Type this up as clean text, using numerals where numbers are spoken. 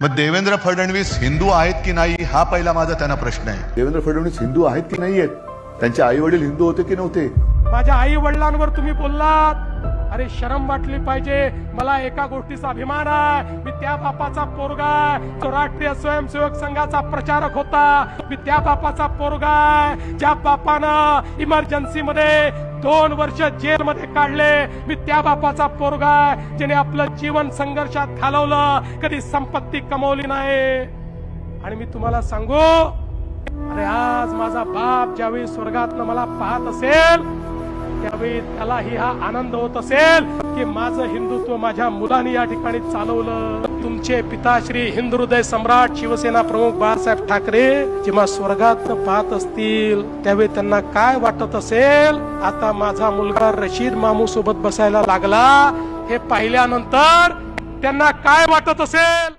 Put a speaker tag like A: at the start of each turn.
A: मग देवेंद्र फडणवीस हिंदू आहेत की नाही हा पहिला माझा त्यांना प्रश्न आहे।
B: देवेंद्र फडणवीस हिंदू आहेत की नाही आहेत? त्यांचे आई वडील हिंदू होते की नव्हते?
C: माझ्या आई वडिलांवर तुम्ही बोललात, अरे शरम वाटली पाहिजे। मला एका गोष्टीचा अभिमान आहे, मी त्या बापाचा पोरगा आहे जो राष्ट्रीय स्वयंसेवक संघाचा प्रचारक होता। मी त्या बापाचा पोरगा आहे ज्या बापानं इमर्जन्सी मध्ये 2 वर्ष जेलमध्ये काढले। मी त्या बापाचा पोरगा आहे ज्याने आपलं जीवन संघर्षात घालवलं, कधी संपत्ती कमवली नाही। आणि मी तुम्हाला सांगू, अरे आज माझा बाप ज्यावेळी स्वर्गातनं मला पाहत असेल त्यावेळी त्यालाही हा आनंद होत असेल की माझं हिंदुत्व माझ्या मुलांनी या ठिकाणी चालवलं। तुमचे पिताश्री हिंदू हृदय सम्राट शिवसेना प्रमुख बाळासाहेब ठाकरे जेव्हा स्वर्गातनं पाहत असतील त्यावेळी त्यांना काय वाटत असेल? आता माझा मुलगा रशीद मामू सोबत बसायला लागला हे पाहिल्यानंतर त्यांना काय वाटत असेल?